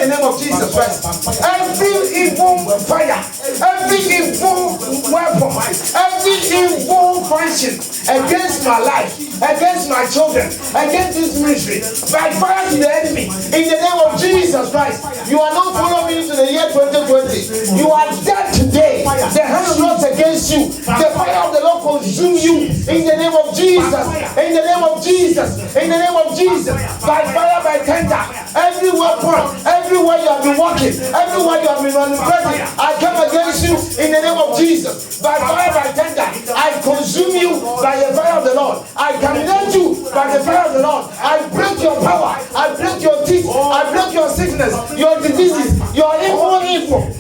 in the name of Jesus Christ. Every evil fire, every evil weapon, every evil function against my life, against my children, against this ministry, backfire to the enemy in the name of Jesus Christ. You are not following me to the year 2020. You are dead today. The hand of the Lord against you. The fire of the Lord consume you in the name of Jesus. In the name of Jesus. In the name of Jesus. By fire, by tender. Every weapon, everywhere you have been walking, everywhere you have been manipulating, I come against you in the name of Jesus. By fire, by tender, I consume you by the fire of the Lord. I terminate you by the fire of the Lord. I break your power. I break your teeth. I break your sickness, your diseases, your evil.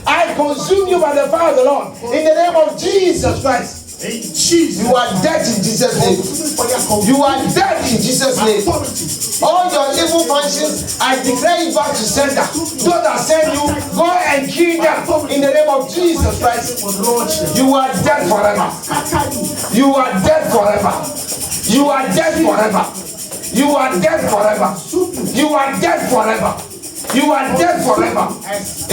I consume you by the fire of the Lord. In the name of Jesus Christ. You are dead in Jesus' name. You are dead in Jesus' name. All your evil functions, I declare you back to sender. Those that send you, go and kill them in the name of Jesus Christ. You are dead forever. You are dead forever. You are dead forever. You are dead forever. You are dead forever. You are dead forever.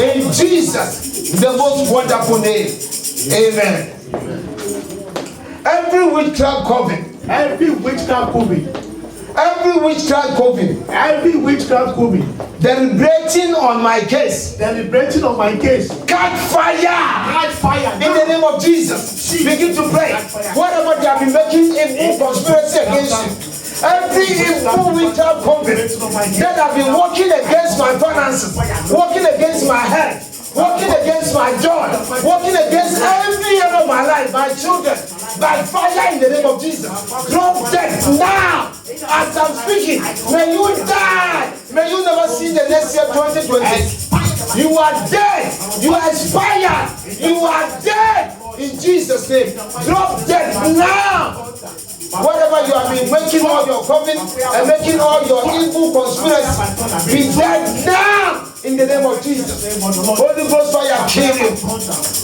In Jesus, the most wonderful name. Amen. Every witchcraft coven. Every witchcraft coven. Every witchcraft coven. Every witchcraft coven. Deliberating on my case. Deliberating on my case. Catch fire. Catch fire. In the name of Jesus. Begin to pray. Whatever they have been making in conspiracy against you. Every evil witchcraft coven that have been working against my finances, working against my health, working against my joy, working against every every area of my life, my children, by fire in the name of Jesus. Drop death now. As I'm speaking, may you die. May you never see the next year 2020. You are dead. You are expired. You are dead. In Jesus' name. Drop death now. Whatever you have been making all your covenant and making all your evil conspiracy, be dead now in the name of Jesus. Holy Ghost fire kill you.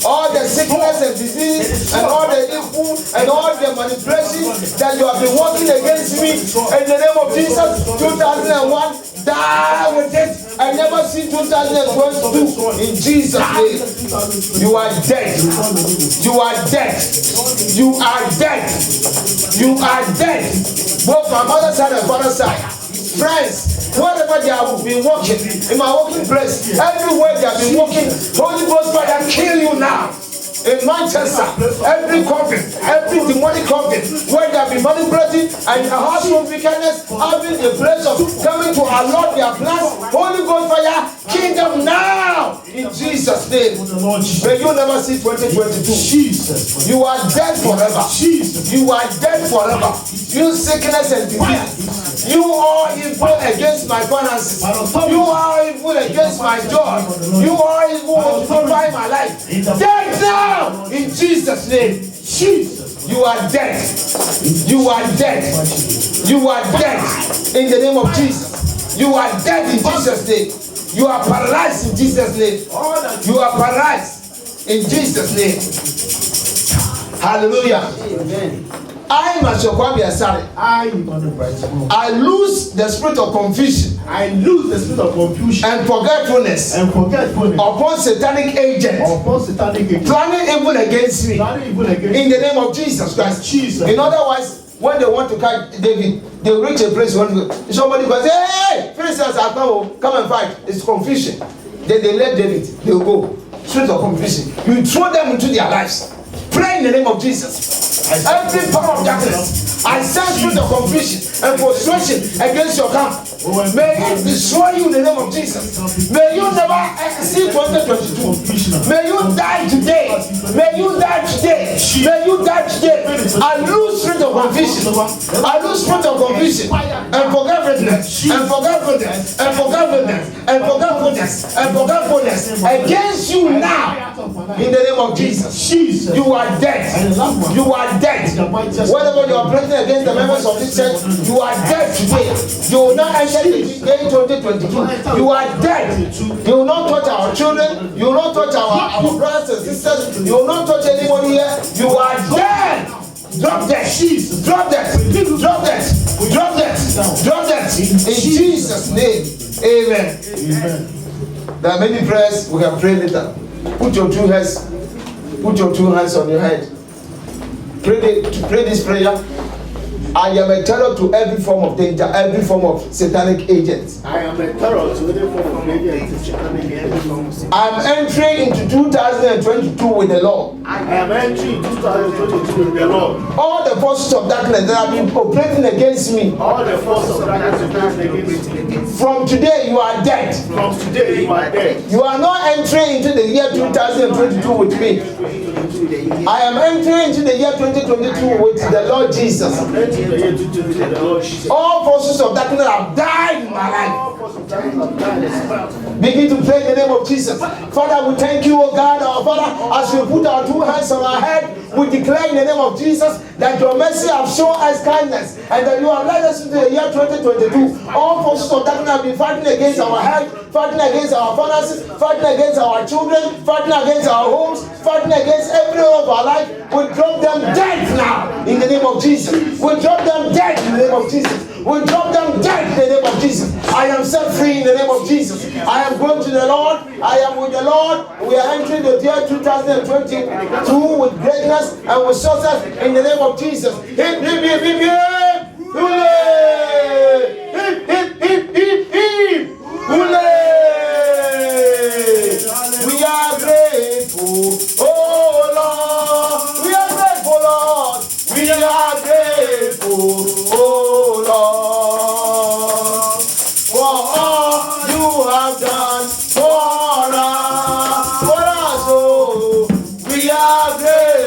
All the sickness and disease and all the evil and all the manipulation that you have been working against me in the name of Jesus. 2001, die with it. I never see 2022 in Jesus' name. You are dead. You are dead. You are dead. You are dead. Both my mother's side and father's side. Friends, wherever they have been working, in my working place, everywhere they have been working, Holy Ghost fire kill you now. In Manchester, every coven, every demonic coven, where they have been manipulating and the household wickedness, having a place of coming to allot their plans, Holy Ghost fire, kill them now in Jesus' name. May you never see 2022. Jesus. You are dead forever. Jesus. You are dead forever. You sickness and disease. You are evil against my finances. You are evil against my joy. You are evil to provide my life. Dead now in Jesus' name. Jesus. You are dead. You are dead. You are dead in the name of Jesus. You are dead in Jesus' name. You are paralyzed in Jesus' name. You are paralyzed in Jesus' name. Hallelujah. Amen. I lose the spirit of confusion. I lose the spirit of confusion and forgetfulness upon satanic agents planning evil against me in the name of Jesus Christ. Jesus. In other words, when they want to catch David, they reach a place when somebody goes, hey, Philistines are come and fight. It's confusion. Then they let David, they will go. Spirit of confusion. You throw them into their lives. Pray in the name of Jesus. Every power of darkness, I send spirit of confusion and frustration against your camp. May it destroy you in the name of Jesus. May you never see 2022. May you die today. May you die today. May you die today. I lose spirit of confusion. I lose spirit of confusion and forgetfulness and forgetfulness and forgetfulness and forgetfulness and forgetfulness against you now in the name of Jesus. You are dead. You are dead. Whatever you are praying against the members of this church, you are dead today. You will not enter the year 2022. You are dead. You will not touch our children. You will not touch our brothers and sisters. You will not touch anybody here. You are dead. Drop that. Drop that. Drop that. Drop that. Drop that. In Jesus' name. Amen. Amen. There are many prayers we can pray later. Put your two hands on your head. Pray this prayer. I am a terror to every form of danger, every form of satanic agents. I am a terror to every form of agents. I am entering into 2022 with the Lord. I am entering 2022 with the Lord. All the forces of darkness that have been operating against me. All the forces of darkness operating against me. From today you are dead. From today you are dead. You are not entering into the year 2022 with me. I am entering into the year 2022 with the Lord Jesus. All forces of darkness have died in my life. Begin to pray in the name of Jesus. Father, we thank you, O God, our Father, as we put our two hands on our head, we declare in the name of Jesus that your mercy have shown us kindness and that you have led us into the year 2022. All forces of darkness have been fighting against our health, fighting against our finances, fighting against our children, fighting against our homes, fighting against every area of our life. We drop them dead now in the name of Jesus. We drop them dead in the name of Jesus. We drop them dead in the name of Jesus. I am set free in the name of Jesus. I am going to the Lord. I am with the Lord. We are entering the year 2022 with greatness and with success in the name of Jesus. Hip, hip, hip, hip, hip. Hooray! Hip, hip, hip, hip, hip. Hooray! We are grateful, oh Lord. We are grateful, Lord. We are grateful, oh Lord, for all you have done for us. Oh, we are grateful.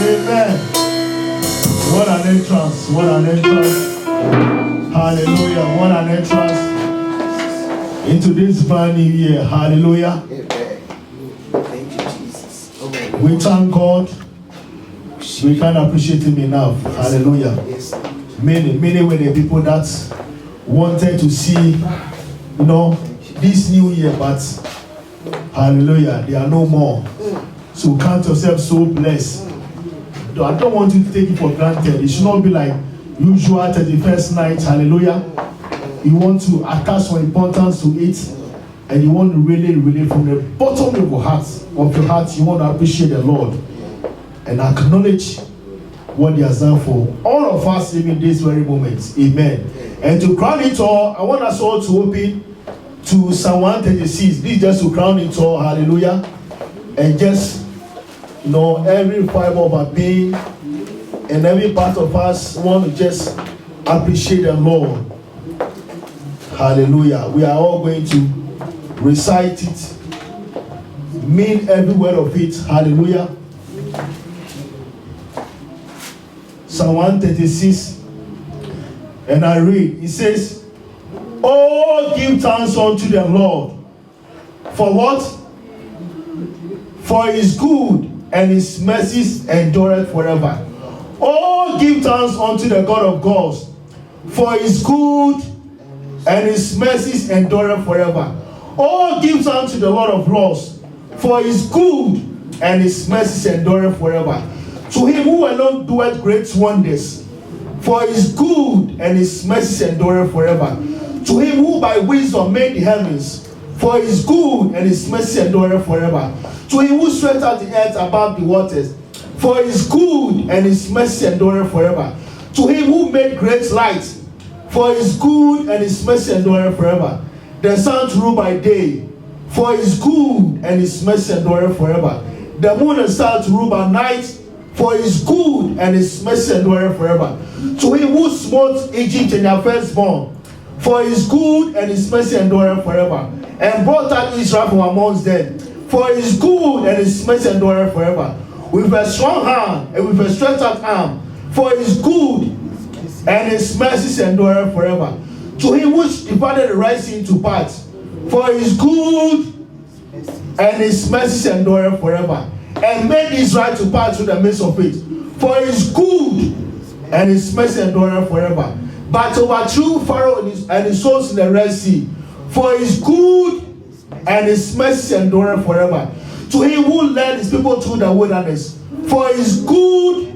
Amen. What an entrance. What an entrance. Hallelujah. What an entrance into this brand new year. Hallelujah. Amen. Thank you, Jesus. Amen. We thank God. We can't appreciate him enough. Hallelujah. Yes. Many were the people that wanted to see, this new year, but hallelujah, they are no more. So count yourself so blessed. I don't want you to take it for granted. It should not be like usual 31st night. Hallelujah. You want to attach some importance to it, and you want to really from the bottom of your heart, you want to appreciate the Lord and acknowledge what he has done for all of us even this very moment. Amen. And to crown it all, I want us all to open to Psalm 136. This is just to crown it all. Hallelujah. And just, every fiber of our being and every part of us want to just appreciate the Lord. Hallelujah. We are all going to recite it, mean every word of it. Hallelujah. Psalm 136, and I read, it says, "Oh, give thanks unto the Lord." For what? For his good, and his mercies endureth forever. Oh, give thanks unto the God of gods, for his good, and his mercies endureth forever. Oh, give thanks to the Lord of lords, for his good, and his mercies endureth forever. To him who alone doeth great wonders, for his good, and his mercies endureth forever. To him who by wisdom made the heavens, for his good, and his mercy endureth forever. To him who stretched out the earth above the waters, for his good, and his mercy endureth forever. To him who made great light, for his good, and his mercy endureth forever. The sun to rule by day, for his good, and his mercy endureth forever. The moon and stars to rule by night, for his good, and his mercy endureth forever. To him who smote Egypt in their firstborn, for his good, and his mercy endureth forever. And brought out Israel from amongst them, for his good, and his mercy endureth forever. With a strong hand, and with a stretched out arm, for his good, and his mercy endureth forever. To him which divided the Red Sea into parts, for his good, and his mercy endureth forever. And made Israel to pass through the midst of it, for his good, and his mercy endureth forever. But overthrew Pharaoh and his souls in the Red Sea, for his good, and his mercy endureth forever. To him who led his people through the wilderness, for his good,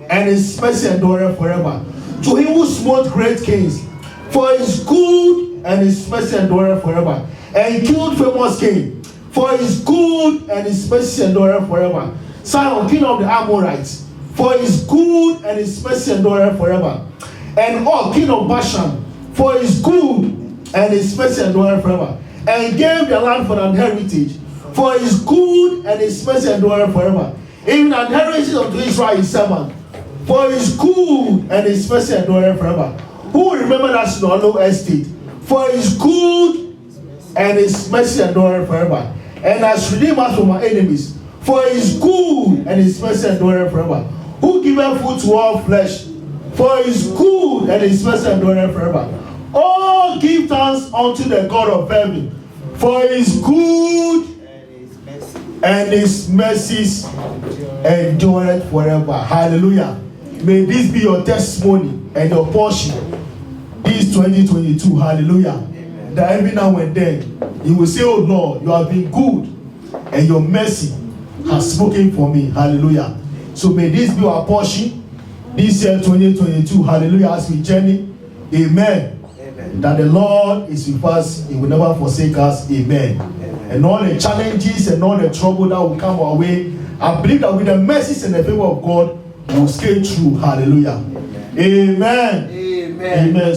and his mercy endureth forever. To him who smote great kings, for his good, and his mercy endureth forever. And killed famous kings, for his good, and his mercy endureth forever. Sihon, king of the Amorites, for his good, and his mercy endureth forever. And Og, king of Bashan, for his good, and his mercy endureth forever. And gave the land for an heritage, for his good, and his mercy endureth forever. Even an heritage unto Israel his servant, for his good, and his mercy endureth forever. Who will remember that in our low estate? For his good, and his mercy endureth forever. And has redeemed us from our enemies, for his good, and his mercy endureth forever. Who giveth food to all flesh, for his good, and his mercy endureth forever. Oh, give thanks unto the God of heaven, for his good, and his mercies endureth forever. Hallelujah. May this be your testimony and your portion this 2022. Hallelujah. That every now and then you will say, "Oh Lord, you have been good, and your mercy has spoken for me." Hallelujah. So may this be our portion this year 2022. Hallelujah. As we journey, amen. That the Lord is with us, he will never forsake us. Amen. And all the challenges and all the trouble that will come our way, I believe that with the mercies and the favor of God, we will scale through. Hallelujah. Amen. Amen. Amen.